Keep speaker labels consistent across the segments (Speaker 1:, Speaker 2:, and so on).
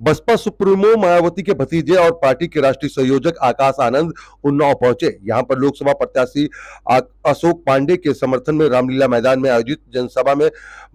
Speaker 1: Baspa supremo Mayawati के भतीजे और पार्टी के राष्ट्रीय संयोजक आकाश आनंद उन्नाव पहुंचे। यहां पर लोकसभा प्रत्याशी अशोक पांडे के समर्थन में रामलीला मैदान में आयोजित जनसभा में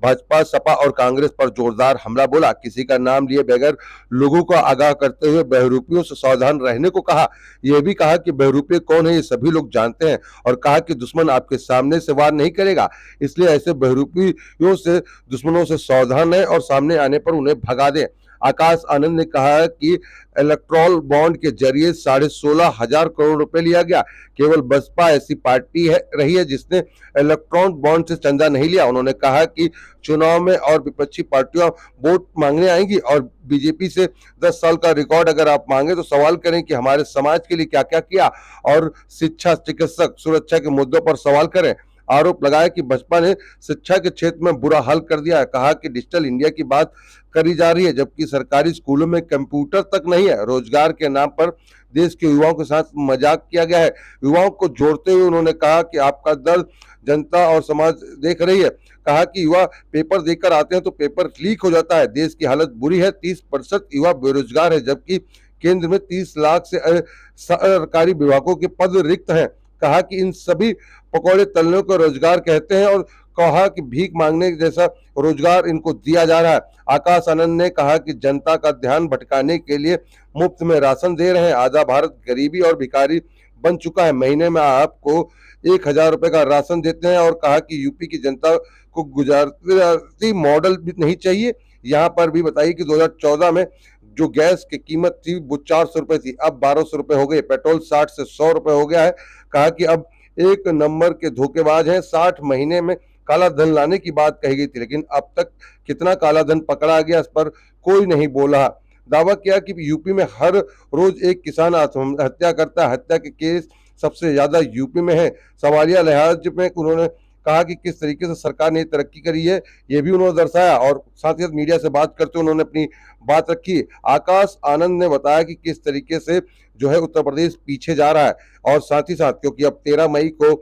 Speaker 1: भाजपा, सपा और कांग्रेस पर जोरदार हमला बोला। किसी का नाम लिए बगैर लोगों को आगाह करते हुए बहरूपियों से सावधान रहने को कहा। यह भी कहा कि बहरूपी कौन है ये सभी लोग जानते हैं और कहा कि दुश्मन आपके सामने से वार नहीं करेगा, इसलिए ऐसे बहरूपियों से दुश्मनों से सावधान है और सामने आने पर उन्हें भगा दें। आकाश आनंद ने कहा कि इलेक्ट्रॉल बॉन्ड के जरिए 16,500 करोड़ रुपए लिया गया। केवल बसपा ऐसी पार्टी रही है जिसने इलेक्ट्रॉन बॉन्ड से चंदा नहीं लिया। उन्होंने कहा कि चुनाव में और विपक्षी पार्टियां वोट मांगने आएंगी और बीजेपी से 10 साल का रिकॉर्ड अगर आप मांगे तो सवाल करें कि हमारे समाज के लिए क्या क्या किया और शिक्षा, चिकित्सक, सुरक्षा के मुद्दों पर सवाल करें। आरोप लगाया कि बसपा ने शिक्षा के क्षेत्र में बुरा हाल कर दिया है। कहा कि डिजिटल इंडिया की बात करी जा रही है जबकि सरकारी स्कूलों में कंप्यूटर तक नहीं है। रोजगार के नाम पर देश के युवाओं के साथ मजाक किया गया है। युवाओं को जोड़ते हुए उन्होंने कहा कि आपका दर्द जनता और समाज देख रही है। कहा कि युवा पेपर देकर आते हैं तो पेपर लीक हो जाता है। देश की हालत बुरी है, 30% युवा बेरोजगार है जबकि केंद्र में 30 लाख से सरकारी विभागों के पद रिक्त हैं। कहा कि इन सभी पकौड़े तलने को रोजगार कहते हैं और कहा कि भीख मांगने जैसा रोजगार इनको दिया जा रहा है। आकाश आनंद ने कहा कि जनता का ध्यान भटकाने के लिए मुफ्त में राशन दे रहे हैं। आधा भारत गरीबी और भिखारी बन चुका है। महीने में आपको 1,000 रुपए का राशन देते हैं और कहा कि यूपी की जनता को गुजराती मॉडल भी नहीं चाहिए। यहाँ पर भी बताइए कि 2014 में जो गैस की कीमत थी वो 400 रुपए थी, अब 1200 रुपए हो गई। पेट्रोल 60 से 100 रुपए हो गया है। कहा कि अब एक नंबर के धोखेबाज हैं। 60 महीने में काला धन लाने की बात कही गई थी लेकिन अब तक कितना काला धन पकड़ा गया इस पर कोई नहीं बोला। दावा किया कि यूपी में हर रोज एक किसान आत्महत्या करता है। हत्या के केस सबसे ज्यादा यूपी में है। सवालिया लिहाज में उन्होंने कहा कि किस तरीके से सरकार ने तरक्की करी है ये भी उन्होंने दर्शाया और साथ ही साथ मीडिया से बात करते हुए उन्होंने अपनी बात रखी। आकाश आनंद ने बताया कि किस तरीके से जो है उत्तर प्रदेश पीछे जा रहा है और साथ ही साथ क्योंकि अब 13 मई को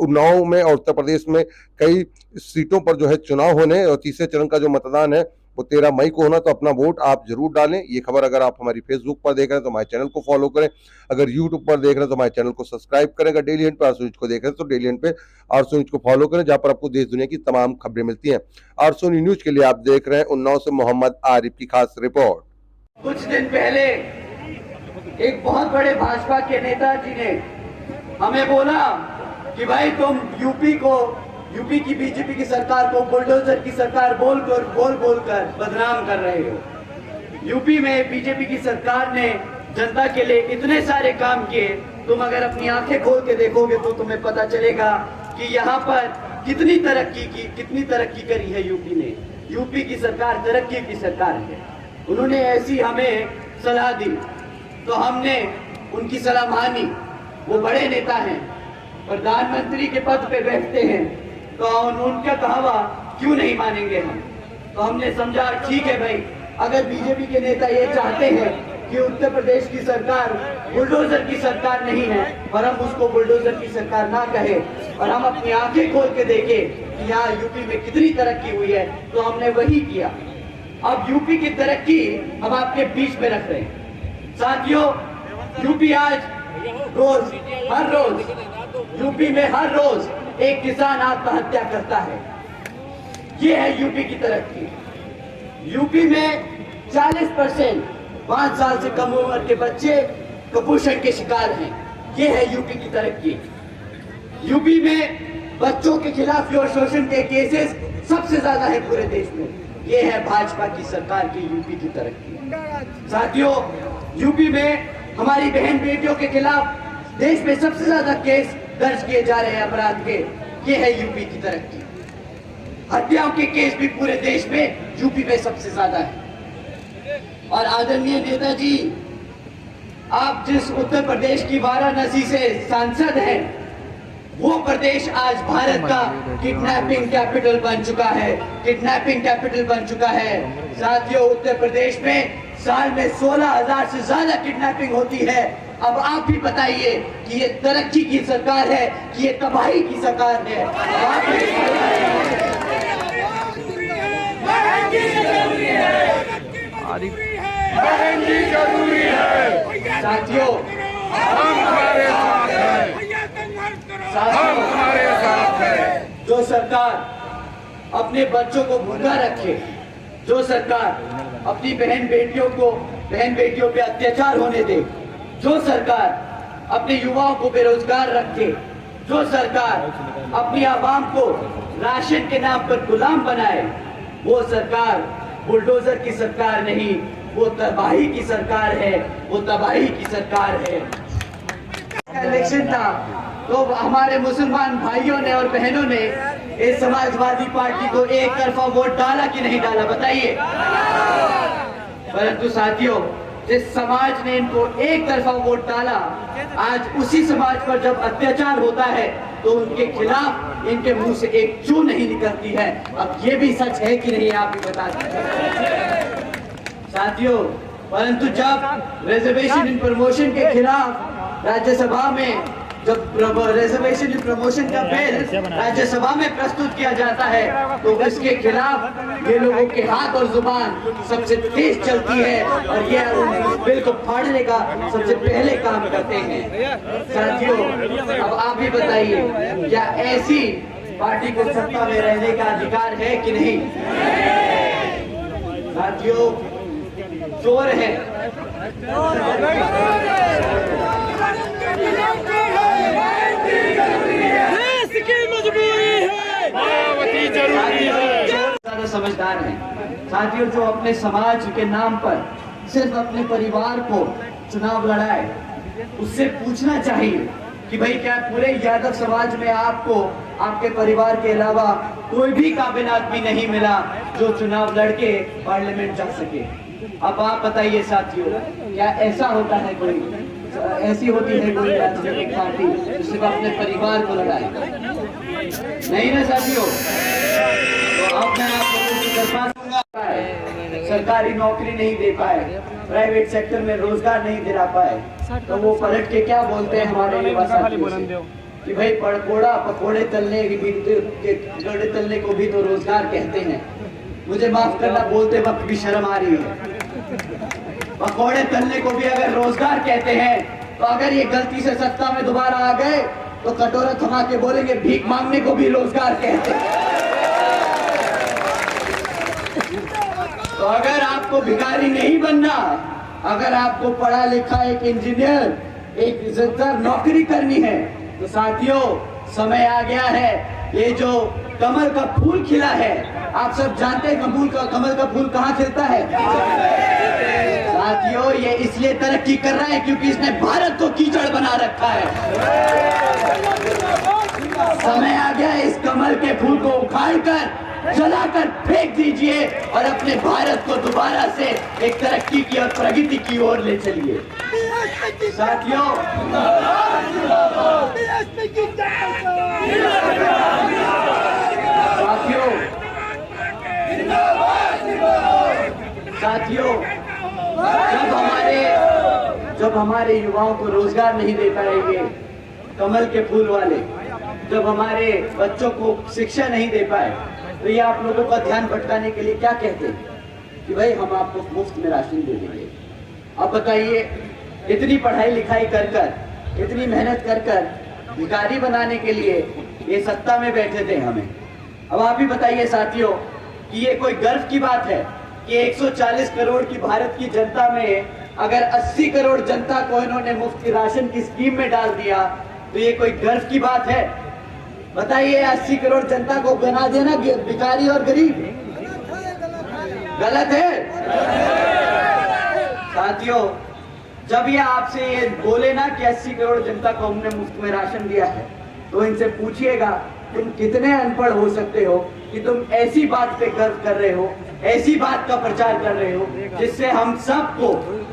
Speaker 1: उन्नाव में और उत्तर प्रदेश में कई सीटों पर जो है चुनाव होने और तीसरे चरण का जो मतदान है वो 13 मई को होना, तो अपना वोट आप जरूर डालें। ये खबर अगर आप हमारी फेसबुक पर देख रहे हैं तो हमारे चैनल को फॉलो करें, अगर यूट्यूब पर देख रहे हैं तो हमारे चैनल को सब्सक्राइब करें, अगर डेली हिंट पर आरसू न्यूज को देख रहे हैं तो डेली हिंट पे आरसू न्यूज को फॉलो करें जहां पर आपको देश दुनिया की तमाम खबरें मिलती हैं। आरसू न्यूज के लिए आप देख रहे हैं उन्नाव से मोहम्मद आरिफ की खास रिपोर्ट।
Speaker 2: कुछ दिन पहले एक बहुत बड़े भाजपा के नेताजी ने हमें बोला कि भाई तुम यूपी की बीजेपी की सरकार को बुलडोजर की सरकार बोल कर बदनाम कर रहे हो। यूपी में बीजेपी की सरकार ने जनता के लिए इतने सारे काम किए, तुम अगर अपनी आंखें खोल के देखोगे तो तुम्हें पता चलेगा कि यहाँ पर कितनी तरक्की करी है यूपी ने। यूपी की सरकार तरक्की की सरकार है। उन्होंने ऐसी हमें सलाह दी तो हमने उनकी सलाह मानी। वो बड़े नेता हैं, प्रधानमंत्री के पद पे बैठते हैं, तो उनका कहावा क्यों नहीं मानेंगे हम। तो हमने समझा ठीक है भाई, अगर बीजेपी के नेता ये चाहते हैं कि उत्तर प्रदेश की सरकार बुलडोजर की सरकार नहीं है और हम उसको बुलडोजर की सरकार ना कहे और हम अपनी आंखें खोल के देखें कि यहाँ यूपी में कितनी तरक्की हुई है, तो हमने वही किया। अब यूपी की तरक्की हम आपके बीच में रख रहे हैं। साथियों, यूपी आज हर रोज यूपी में हर रोज एक किसान आत्महत्या करता है। ये है यूपी की तरक्की। यूपी में 40% 5 साल से कम उम्र के बच्चे कुपोषण के शिकार हैं। ये है यूपी की तरक्की। यूपी में बच्चों के खिलाफ यौन शोषण के केसेस सबसे ज्यादा है पूरे देश में। ये है भाजपा की सरकार की यूपी की तरक्की। साथियों, यूपी में हमारी बहन बेटियों के खिलाफ देश में सबसे ज्यादा केस दर्ज किए जा रहे हैं अपराध के। ये है यूपी की तरक्की। हत्याओं के केस भी पूरे देश में यूपी में सबसे ज्यादा है। और आदरणीय नेताजी, आप जिस उत्तर प्रदेश की वाराणसी से सांसद हैं, वो प्रदेश आज भारत का किडनैपिंग कैपिटल बन चुका है। किडनैपिंग कैपिटल बन चुका है। साथियों, उत्तर प्रदेश में साल में 16,000 से ज्यादा किडनैपिंग होती है। अब आप भी बताइए कि ये तरक्की की सरकार है कि ये तबाही की सरकार है।
Speaker 3: बहन जी जरूरी है।
Speaker 2: साथियों,
Speaker 3: हम हमारे साथ हैं, हम हमारे साथ हैं।
Speaker 2: जो सरकार अपने बच्चों को भूखा रखे, जो सरकार अपनी बहन बेटियों पे अत्याचार होने दे, जो सरकार अपने युवाओं को बेरोजगार रखे, जो सरकार अपनी आवाम को राशन के नाम पर गुलाम बनाए, वो सरकार बुलडोजर की सरकार नहीं, वो तबाही की सरकार है, वो तबाही की सरकार है। इलेक्शन था तो हमारे मुसलमान भाइयों ने और बहनों ने इस समाजवादी पार्टी को एक तरफा वोट डाला कि नहीं डाला, बताइए। परंतु साथियों, जिस समाज ने इनको एक तरफा वोट डाला, आज उसी समाज पर जब अत्याचार होता है तो उनके खिलाफ इनके मुंह से एक चू नहीं निकलती है। अब ये भी सच है कि नहीं, आप भी बता दीजिए साथियों। परंतु जब रिजर्वेशन इन प्रमोशन के खिलाफ राज्यसभा में जब रिजर्वेशन इन प्रमोशन का बिल राज्यसभा में प्रस्तुत किया जाता है तो इसके खिलाफ ये लोगों के हाथ और जुबान सबसे तेज चलती है और ये उस बिल को फाड़ने का सबसे पहले काम करते हैं। साथियों, अब आप भी बताइए, क्या ऐसी पार्टी को सत्ता में रहने का अधिकार है कि नहीं? साथियों, चोर है,
Speaker 3: मायावती जरूरी है।
Speaker 2: ज्यादा समझदार हैं। साथियों, जो अपने समाज के नाम पर सिर्फ अपने परिवार को चुनाव लड़ाए, उससे पूछना चाहिए कि भाई क्या पूरे यादव समाज में आपको आपके परिवार के अलावा कोई भी काबिल आदमी नहीं मिला जो चुनाव लड़के पार्लियामेंट जा सके? अब आप बताइए साथियों, क्या ऐसा होता है कोई, ऐसी होती है कोई राजनीतिक पार्टी जो सिर्फ अपने परिवार को लड़ाए? नहीं ना साथियों। तो अब मैं आप लोगों की दरख्वास्त करूंगा, सरकारी नौकरी नहीं दे पाए, प्राइवेट सेक्टर में रोजगार नहीं दिला पाए, तो वो पलट के क्या बोलते हैं हमारे युवा साथियों से कि भाई पकोड़ा पकोड़े तलने को भी तो रोजगार कहते हैं। मुझे माफ करना, बोलते वक्त भी शर्म आ रही है। पकोड़े तलने को भी अगर रोजगार कहते हैं तो अगर ये गलती से सत्ता में दोबारा आ गए तो कटोरा थमा के बोलेंगे भीख मांगने को भी रोजगार कहते हैं। तो अगर आपको भिखारी नहीं बनना, अगर आपको पढ़ा लिखा एक इंजीनियर, एक इज्जतदार नौकरी करनी है, तो साथियों समय आ गया है। ये जो कमल का फूल खिला है, आप सब जानते हैं कमल का फूल कहाँ खिलता है साथियों? ये इसलिए तरक्की कर रहा है क्योंकि इसने भारत को कीचड़ बना रखा है। समय आ गया, इस कमल के फूल को उखाड़कर जलाकर फेंक दीजिए और अपने भारत को दोबारा से एक तरक्की की और प्रगति की ओर ले चलिए। साथियों, साथियों, जब हमारे युवाओं को रोजगार नहीं दे पाएंगे कमल के फूल वाले, जब हमारे बच्चों को शिक्षा नहीं दे पाए, तो ये आप लोगों का ध्यान भटकाने के लिए क्या कहते हैं कि भाई हम आपको मुफ्त में राशन दे देंगे। अब बताइए, इतनी पढ़ाई लिखाई कर कर, इतनी मेहनत कर कर भिखारी बनाने के लिए ये सत्ता में बैठे थे हमें। अब आप ही बताइए साथियों कि ये कोई गर्व की बात है कि 140 करोड़ की भारत की जनता में अगर 80 करोड़ जनता को इन्होंने मुफ्त की राशन की स्कीम में डाल दिया तो ये कोई गर्व की बात है? बताइए, 80 करोड़ जनता को बना देना भिखारी और गरीब गलत है? साथियों, जब ये आपसे ये बोले ना कि 80 करोड़ जनता को हमने मुफ्त में राशन दिया है, तो इनसे पूछिएगा तुम कितने अनपढ़ हो सकते हो कि तुम ऐसी बात पे गर्व कर रहे हो, ऐसी बात का प्रचार कर रहे हो जिससे हम सबको,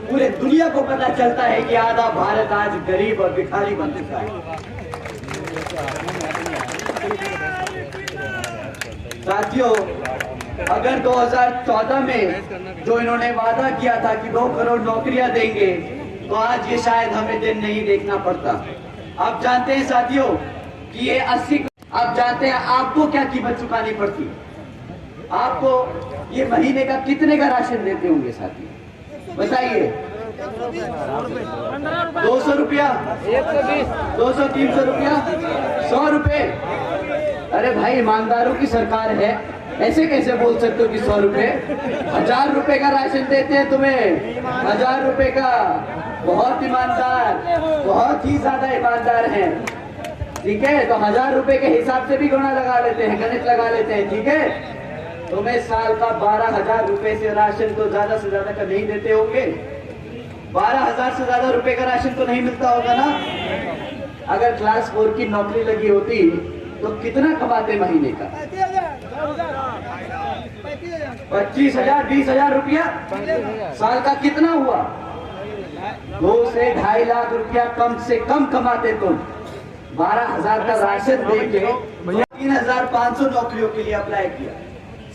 Speaker 2: पूरे दुनिया को पता चलता है कि आधा भारत आज गरीब और भिखारी बन चुका है। साथियों, अगर 2014 में जो इन्होंने वादा किया था कि 2 करोड़ नौकरियां देंगे, तो आज ये शायद हमें दिन नहीं देखना पड़ता। आप जानते हैं साथियों कि ये 80, आप जानते हैं आपको क्या कीमत चुकानी पड़ती? आपको ये महीने का कितने का राशन देते होंगे साथियों? बताइए 200 रुपया, 200 300 रुपया, 100 रुपए। अरे भाई ईमानदारों की सरकार है, ऐसे कैसे बोल सकते हो कि 100 रुपए? 1000 रुपए का राशन देते हैं तुम्हें, 1000 रुपए का। बहुत ईमानदार, बहुत ही ज्यादा ईमानदार हैं। ठीक है, तो 1000 रुपए के हिसाब से भी गुणा लगा लेते हैं, गणित लगा लेते हैं। ठीक है, तुम्हें साल का 12,000 रुपए से राशन तो ज्यादा से ज्यादा का नहीं देते होंगे। 12,000 से ज्यादा रुपए का राशन तो नहीं मिलता होगा ना। अगर क्लास 4 की नौकरी लगी होती तो कितना कमाते महीने का? 25,000 20,000 रुपया साल का कितना हुआ? 2 से 2.5 लाख रुपया कम से कम कमाते तुम। 12,000 का राशन देके 3,500 नौकरियों के लिए अप्लाई किया।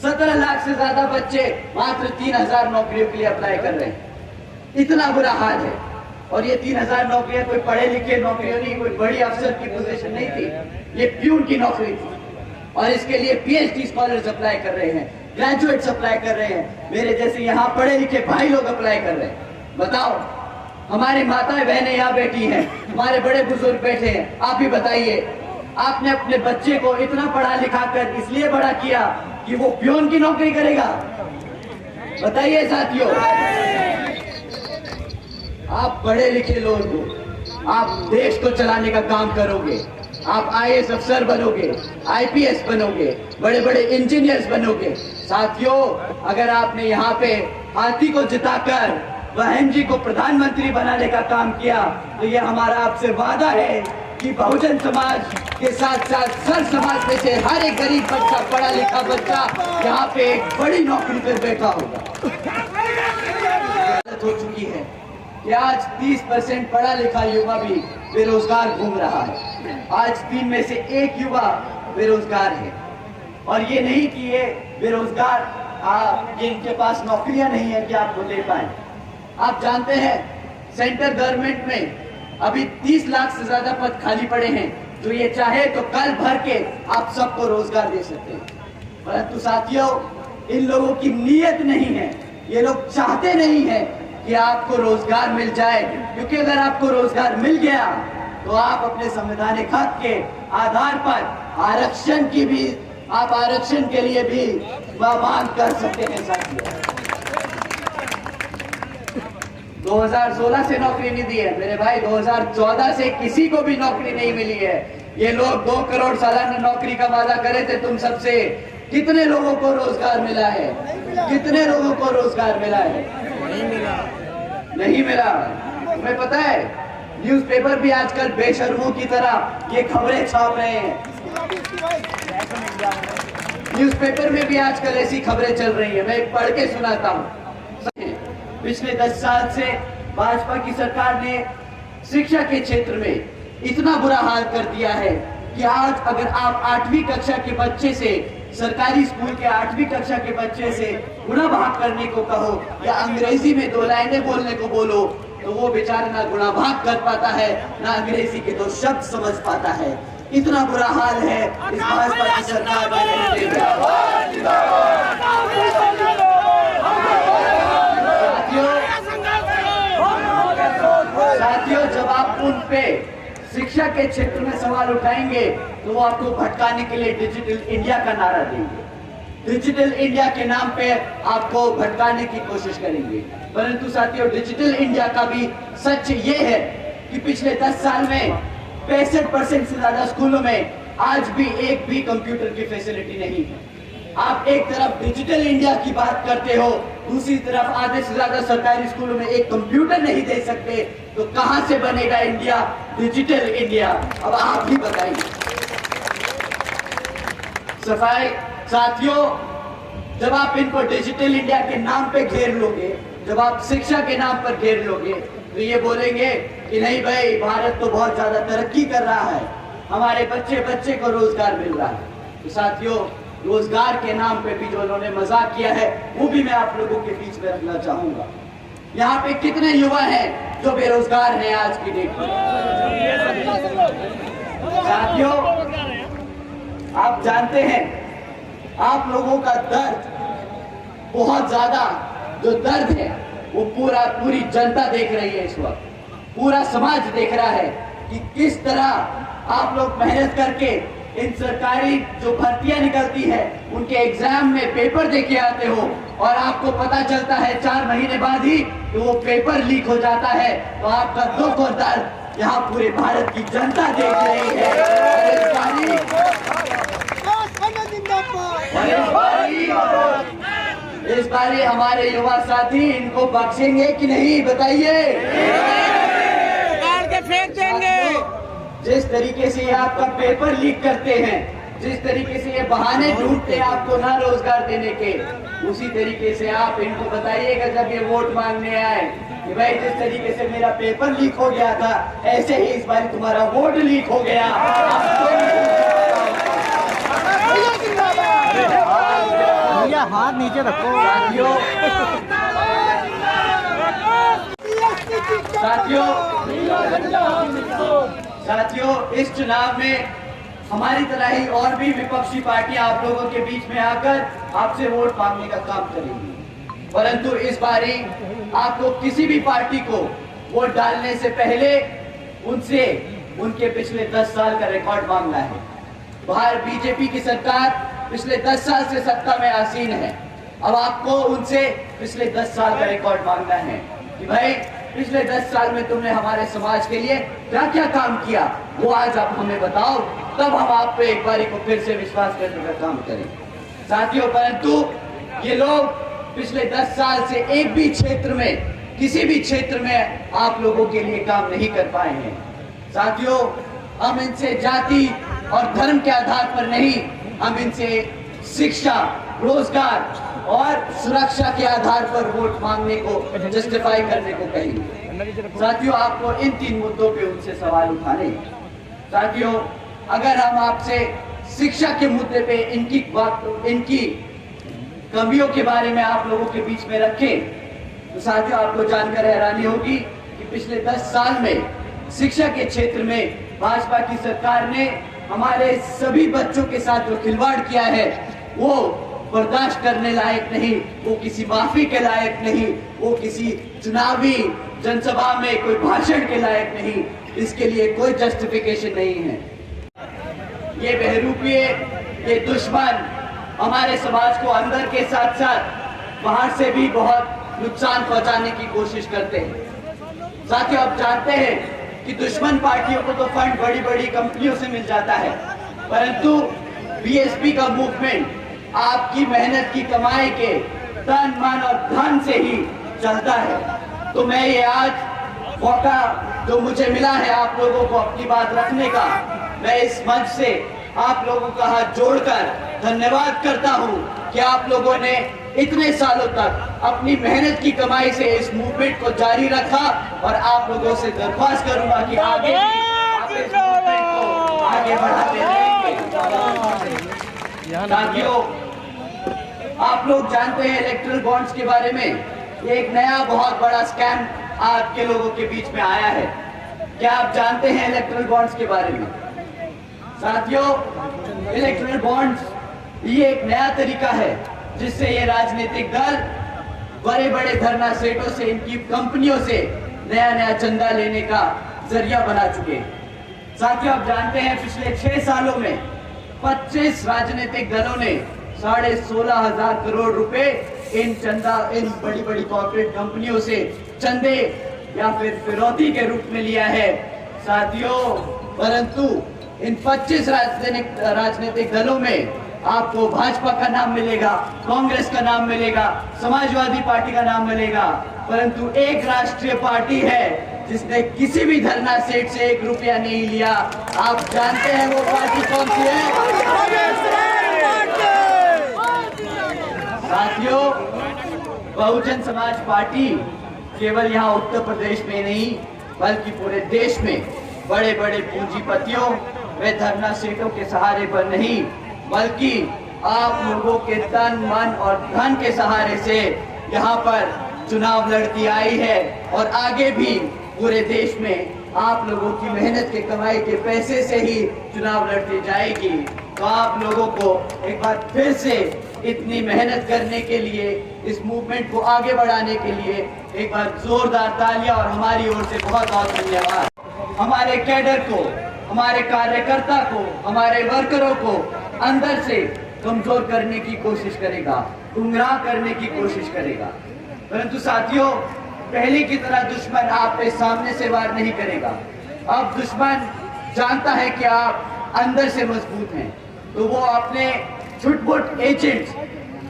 Speaker 2: 17 लाख से ज्यादा बच्चे मात्र 3,000 नौकरियों के लिए अप्लाई कर रहे हैं। इतना बुरा हाल है। और ये 3,000 नौकरियां कोई पढ़े लिखे नौकरियां नहीं, कोई बड़ी अफसर की पोजीशन नहीं थी, ये प्यून की नौकरी थी। और इसके लिए PhD स्कॉलर्स अप्लाई कर रहे हैं, ग्रेजुएट्स अप्लाई कर रहे हैं, मेरे जैसे यहाँ पढ़े लिखे भाई लोग अप्लाई कर रहे हैं। बताओ, हमारी माताएं बहनें यहाँ बैठी हैं, हमारे बड़े बुजुर्ग बैठे हैं। आप ही बताइए, आपने अपने बच्चे को इतना पढ़ा लिखा कर इसलिए बड़ा किया कि वो प्यून की नौकरी करेगा? बताइए साथियों, आप पढ़े लिखे लोग हो, आप देश को चलाने का काम करोगे, आप IAS अफसर बनोगे, IPS बनोगे, बड़े बड़े इंजीनियर्स बनोगे। साथियों, अगर आपने यहाँ पे हाथी को जिताकर बहन जी को प्रधानमंत्री बनाने का काम किया, तो ये हमारा आपसे वादा है कि बहुजन समाज के साथ साथ सर समाज में से हर एक गरीब बच्चा, पढ़ा लिखा बच्चा यहाँ पे एक बड़ी नौकरी पर बैठा होगा। हो चुकी है कि आज 30% पढ़ा लिखा युवा भी बेरोजगार घूम रहा है। आज 3 में से 1 युवा बेरोजगार है। और ये नहीं कि ये बेरोजगार जिनके पास नौकरियां नहीं है कि आपको दे पाए। आप जानते हैं सेंट्रल गवर्नमेंट में अभी 30 लाख से ज्यादा पद खाली पड़े हैं, जो ये चाहे तो कल भर के आप सबको रोजगार दे सकते हैं। परंतु साथियों, इन लोगों की नीयत नहीं है, ये लोग चाहते नहीं है कि आपको रोजगार मिल जाए, क्योंकि अगर आपको रोजगार मिल गया तो आप अपने संवैधानिक हक के आधार पर आरक्षण की भी, आप आरक्षण के लिए भी मांग कर सकते हैं। साथियों, 2016 से नौकरी नहीं दी है मेरे भाई, 2014 से किसी को भी नौकरी नहीं मिली है। ये लोग 2 करोड़ सालाना नौकरी का वादा करे थे तुम सबसे। कितने लोगों को रोजगार मिला है? कितने लोगों को रोजगार मिला है? नहीं मिला। तुम्हें पता है, न्यूज़पेपर भी आजकल बेशर्मों की तरह ये खबरें छाप रहे हैं। न्यूज़पेपर में भी आजकल ऐसी खबरें चल रही है। मैं एक पढ़ के सुनाता हूँ। पिछले 10 साल से भाजपा की सरकार ने शिक्षा के क्षेत्र में इतना बुरा हाल कर दिया है कि आज अगर आप 8वीं कक्षा के बच्चे से, सरकारी स्कूल के 8वीं कक्षा के बच्चे से गुणा भाग करने को कहो या अंग्रेजी में 2 लाइनें बोलने को बोलो, तो वो बेचारा ना गुणा भाग कर पाता है, ना अंग्रेजी के 2 शब्द समझ पाता है। इतना बुरा हाल है इस भाजपा की सरकार में। साथियों, जब आप उन पे शिक्षा के क्षेत्र में सवाल उठाएंगे तो वो आपको भटकाने के लिए डिजिटल इंडिया का नारा देंगे। डिजिटल इंडिया के नाम पे आपको भटकाने की कोशिश करेंगे। परंतु साथियों, डिजिटल इंडिया का भी सच ये है कि पिछले 10 साल में 65% से ज्यादा स्कूलों में आज भी एक भी कंप्यूटर की फैसिलिटी नहीं है। आप एक तरफ डिजिटल इंडिया की बात करते हो, दूसरी तरफ आधे से ज्यादा सरकारी स्कूलों में एक कंप्यूटर नहीं दे सकते, तो कहां से बनेगा इंडिया, डिजिटल इंडिया? अब आप ही बताइए। सफाई साथियों, जब आप इनको डिजिटल इंडिया के नाम पे घेर लोगे, जब आप शिक्षा के नाम पर घेर लोगे, तो ये बोलेंगे कि नहीं भाई, भारत तो बहुत ज्यादा तरक्की कर रहा है, हमारे बच्चे बच्चे को रोजगार मिल रहा है। तो साथियों, रोजगार के नाम पे भी जो उन्होंने मजाक किया है, वो भी मैं आप लोगों के बीच में रखना चाहूंगा। यहाँ पे कितने युवा हैं जो बेरोजगार हैं आज की डेट में? साथियों, आप जानते हैं, आप लोगों का दर्द बहुत ज्यादा, जो दर्द है वो पूरी जनता देख रही है। इस वक्त पूरा समाज देख रहा है कि किस तरह आप लोग मेहनत करके इन सरकारी जो भर्तियां निकलती है उनके एग्जाम में पेपर देके आते हो और आपको पता चलता है 4 महीने बाद ही कि वो पेपर लीक हो जाता है। तो आपका दुख और दर्द यहाँ पूरे भारत की जनता देख रही है। इस बारी हमारे युवा साथी इनको बख्शेंगे कि नहीं, बताइए।
Speaker 3: फेंक देंगे।
Speaker 2: जिस तरीके से ये आपका पेपर लीक करते हैं, जिस तरीके से ये बहाने ढूंढते हैं आपको ना रोजगार देने के, उसी तरीके से आप इनको बताइएगा जब ये वोट मांगने आए कि भाई जिस तरीके से मेरा पेपर लीक हो गया था ऐसे ही इस बार तुम्हारा वोट लीक हो गया।
Speaker 4: हाथ नीचे रखो।
Speaker 2: साथियों इस चुनाव में हमारी तरह ही और भी विपक्षी पार्टियां आप लोगों के बीच में आकर आपसे वोट मांगने का काम करेंगी, परंतु इस बारी आपको किसी भी पार्टी को वोट डालने से पहले उनसे उनके पिछले 10 साल का रिकॉर्ड मांगना है। बाहर बीजेपी की सरकार पिछले 10 साल से सत्ता में आसीन है। अब आपको उनसे पिछले 10 साल का रिकॉर्ड मांगना है कि भाई पिछले 10 साल में तुमने हमारे समाज के लिए क्या क्या काम किया, वो आज आप हमें बताओ, तब हम आप पे एक बारी को फिर से विश्वास करने का काम करें। साथियों परंतु ये लोग पिछले 10 साल से एक भी क्षेत्र में, किसी भी क्षेत्र में आप लोगों के लिए काम नहीं कर पाए हैं। साथियों हम इनसे जाति और धर्म के आधार पर नहीं, हम इनसे शिक्षा, रोजगार और सुरक्षा के आधार पर वोट मांगने को, जस्टिफाई करने को कहेंगे। साथियों आपको इन 3 मुद्दों पे उनसे सवाल उठाने। साथियों अगर हम आपसे शिक्षा के मुद्दे पे इनकी कमियों के बारे में आप लोगों के बीच में रखें तो साथियों आपको जानकर हैरानी होगी कि पिछले 10 साल में शिक्षा के क्षेत्र में भाजपा की सरकार ने हमारे सभी बच्चों के साथ जो खिलवाड़ किया है वो बर्दाश्त करने लायक नहीं, वो किसी माफी के लायक नहीं, वो किसी चुनावी जनसभा में कोई भाषण के लायक नहीं, इसके लिए कोई जस्टिफिकेशन नहीं है। ये बहरूपिये, ये दुश्मन हमारे समाज को अंदर के साथ साथ बाहर से भी बहुत नुकसान पहुंचाने की कोशिश करते हैं। साथियों आप जानते हैं कि दुश्मन पार्टियों को तो फंड बड़ी बड़ी कंपनियों से मिल जाता है, परंतु बीएसपी का मूवमेंट आपकी मेहनत की कमाई के तन मन और धन से ही चलता है। तो मैं ये आज मौका जो मुझे मिला है आप लोगों को अपनी बात रखने का, मैं इस मंच से आप लोगों का हाथ जोड़कर धन्यवाद करता हूं कि आप लोगों ने इतने सालों तक अपनी मेहनत की कमाई से इस मूवमेंट को जारी रखा और आप लोगों से दरख्वास्त करूंगा कि आगे आप इस मूवमेंट को आगे बढ़ाते रहेंगे। साथियों आप लोग जानते हैं इलेक्ट्रल बॉन्ड्स के बारे में, ये एक नया बहुत बड़ा स्कैम आपके लोगों के बीच में आया है। क्या आप जानते हैं इलेक्ट्रल बॉन्ड्स के बारे में? साथियों इलेक्ट्रल बॉन्ड्स ये एक नया तरीका है जिससे ये राजनीतिक दल बड़े बड़े धरना सेठों से, इनकी कंपनियों से नया चंदा लेने का जरिया बना चुके हैं। साथियों आप जानते हैं पिछले 6 सालों में 25 राजनीतिक दलों ने 16,500 करोड़ रुपए इन बड़ी बड़ी कॉर्पोरेट कंपनियों से चंदे या फिर फिरौती के रूप में लिया है। साथियों परंतु इन 25 राजनीतिक दलों में आपको भाजपा का नाम मिलेगा, कांग्रेस का नाम मिलेगा, समाजवादी पार्टी का नाम मिलेगा, परंतु एक राष्ट्रीय पार्टी है जिसने किसी भी धरना सेठ से 1 रुपया नहीं लिया। आप जानते हैं वो पार्टी कौन सी है? साथियों बहुजन समाज पार्टी केवल यहाँ उत्तर प्रदेश में नहीं बल्कि पूरे देश में बड़े बड़े पूंजीपतियों वे धरना सेठों के सहारे पर नहीं बल्कि आप लोगों के तन मन और धन के सहारे से यहाँ पर चुनाव लड़ती आई है और आगे भी पूरे देश में आप लोगों की मेहनत के कमाई के पैसे से ही चुनाव लड़ती जाएगी। तो आप लोगों को एक बार फिर से इतनी मेहनत करने के लिए, इस मूवमेंट को आगे बढ़ाने के लिए एक बार जोरदार तालियां और हमारी ओर से बहुत बहुत धन्यवाद। हमारे कैडर को, हमारे कार्यकर्ता को, हमारे वर्करों को अंदर से कमजोर करने की कोशिश करेगा, गुमराह करने की कोशिश करेगा। परंतु साथियों, पहले की तरह दुश्मन आप पे सामने से वार नहीं करेगा। अब दुश्मन जानता है कि आप अंदर से मजबूत हैं, तो वो अपने छुटपुट एजेंट्स,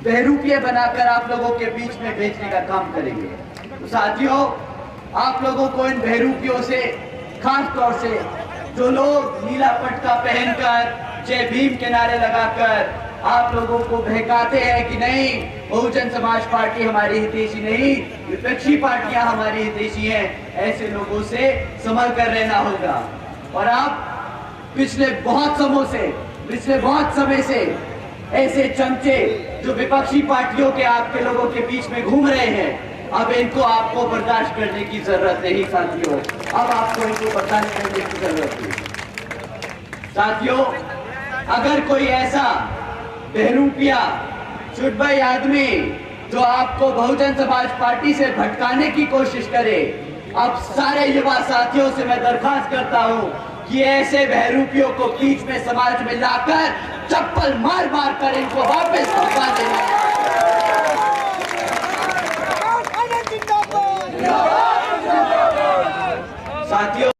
Speaker 2: बहरूपिये बनाकर आप लोगों के बीच में भेजने का काम करेंगे। तो साथियों, आप लोगों को इन बहरूपियों से, खास तौर से जो लोग नीला पटका पहनकर, जय भीम के नारे लगाकर आप लोगों को बहकाते हैं कि नहीं, बहुजन समाज पार्टी हमारी हितैषी नहीं, विपक्षी पार्टियां हमारी हितैषी हैं, ऐसे लोगों से संभल कर रहना होगा। और आप पिछले बहुत समय से ऐसे चमचे जो विपक्षी पार्टियों के, आपके लोगों के बीच में घूम रहे हैं, अब इनको आपको बर्दाश्त करने की जरूरत नहीं साथियों। अब आपको इनको बर्दाश्त करने की जरूरत नहीं साथियों। अगर कोई ऐसा बहरूपिया छुटभाई आदमी जो आपको बहुजन समाज पार्टी से भटकाने की कोशिश करे, अब सारे युवा साथियों से मैं दरखास्त करता हूं कि ऐसे बहरूपियों को बीच में समाज में लाकर चप्पल मार मार कर इनको वापस भटका देना। साथियों,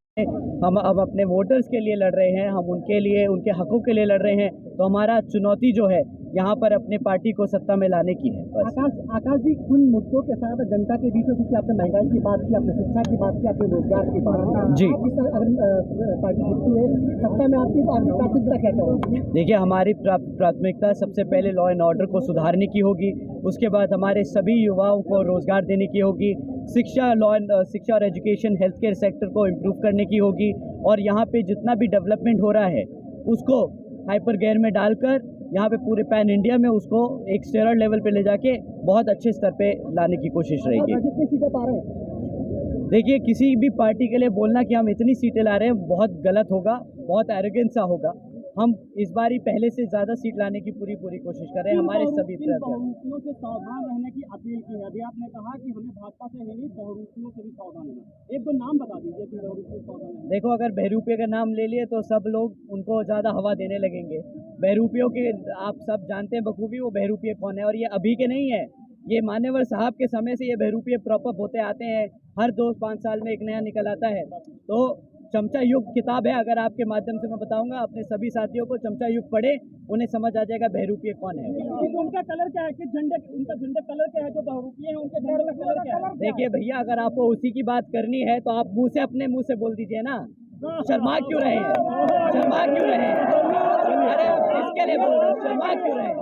Speaker 5: हम अब अपने वोटर्स के लिए लड़ रहे हैं, हम उनके लिए, उनके हकों के लिए लड़ रहे हैं। तो हमारा चुनौती जो है यहाँ पर अपने पार्टी को सत्ता में लाने की है।
Speaker 4: आकाश जी, कुछ मुद्दों के साथ जनता के बीच में, क्योंकि आपने महंगाई की बात की, आपने शिक्षा की बात की, आपने रोजगार की बात की
Speaker 5: जी।
Speaker 4: अगर पार्टी जीतती है सत्ता में आपकी, तो आपकी प्राथमिकता क्या करेगी?
Speaker 5: देखिए, हमारी प्राथमिकता सबसे पहले लॉ एंड ऑर्डर को सुधारने की होगी। उसके बाद हमारे सभी युवाओं को रोजगार देने की होगी। शिक्षा और एजुकेशन, हेल्थ केयर सेक्टर को इम्प्रूव करने की होगी। और यहाँ पे जितना भी डेवलपमेंट हो रहा है उसको हाइपर गियर में डालकर यहाँ पे पूरे पैन इंडिया में उसको एक स्टेरॉइड लेवल पे ले जाके बहुत अच्छे स्तर पे लाने की कोशिश रहेगी।
Speaker 4: कितनी सीटें पा रहे हैं?
Speaker 5: देखिए, किसी भी पार्टी के लिए बोलना कि हम इतनी सीटें ला रहे हैं बहुत गलत होगा, बहुत एरोगेंस सा होगा। हम इस बार ही पहले से ज़्यादा सीट लाने की पूरी कोशिश कर रहे हैं। हमारे सभी
Speaker 4: बहुरूपियों से सावधान रहने की अपील की है। अभी आपने कहा कि हमें भाजपा से नहीं, बहुरूपियों से भी सावधान रहना। एक दो नाम बता दीजिए कि बहुरूपियों से सावधान रहना।
Speaker 5: देखो, अगर बहरूपिये का नाम ले लिए तो सब लोग उनको ज़्यादा हवा देने लगेंगे। बहरूपियों के आप सब जानते हैं बखूबी वो बहरूपिये कौन है, और ये अभी के नहीं है, ये मान्यवर साहब के समय से ये बहरूपिये प्रॉपर होते आते हैं। हर 2-5 साल में एक नया निकल आता है। तो चमचा युग किताब है, अगर आपके माध्यम से मैं बताऊंगा, अपने सभी साथियों को चमचा युग पढ़े, उन्हें समझ आ जाएगा बहरूपिये कौन है।
Speaker 4: उनका कलर क्या है? उनका झंडे कलर क्या है? जो बहुरूपिये हैं उनके झंडे का कलर क्या है?
Speaker 5: देखिए भैया, अगर आपको उसी की बात करनी है तो आप अपने मुंह से बोल दीजिए ना। शर्मा क्यों रहे हैं? अरे आप किसके लिए बोल रहे हैं? शर्मा क्यों रहे हैं?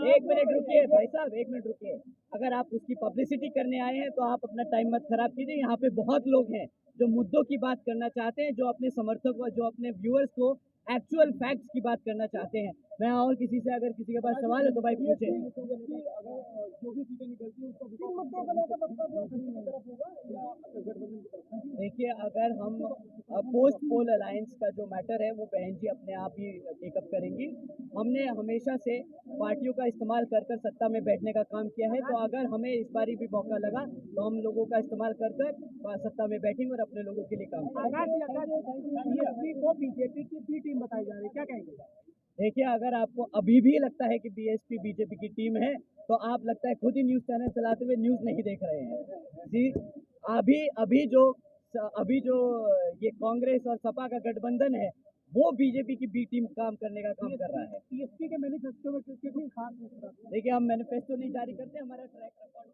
Speaker 5: एक मिनट रुकिए भाई साहब, एक मिनट रुकिए। अगर आप उसकी पब्लिसिटी करने आए हैं तो आप अपना टाइम मत खराब कीजिए। यहाँ पे बहुत लोग हैं जो मुद्दों की बात करना चाहते हैं, जो अपने समर्थकों, जो अपने व्यूअर्स को एक्चुअल फैक्ट्स की बात करना चाहते हैं। मैं और किसी से, अगर किसी के पास सवाल है तो भाई पूछे। देखिए, अगर हम पोस्ट पोल अलायंस का जो मैटर है वो बहन जी अपने आप ही टेकअप करेंगी। हमने हमेशा से पार्टियों का इस्तेमाल कर सत्ता में बैठने का काम किया है। तो अगर हमें इस बारी भी मौका लगा तो हम लोगों का इस्तेमाल कर सत्ता में बैठेंगे और अपने लोगों के लिए काम करेंगे।
Speaker 4: बीजेपी की बी टीम बताई जा रही है, क्या कहेंगे?
Speaker 5: देखिए, अगर आपको अभी भी लगता है कि बीएसपी बीजेपी की टीम है तो आप लगता है खुद ही न्यूज़ चैनल चलाते हुए न्यूज़ नहीं देख रहे हैं जी। अभी जो ये कांग्रेस और सपा का गठबंधन है वो बीजेपी की बी टीम काम करने का काम कर रहा है।
Speaker 4: टीएसपी के मैनिफेस्टो में कितनी खास?
Speaker 5: देखिए, हम मैनिफेस्टो नहीं जारी करते, हमारा ट्रैक रिकॉर्ड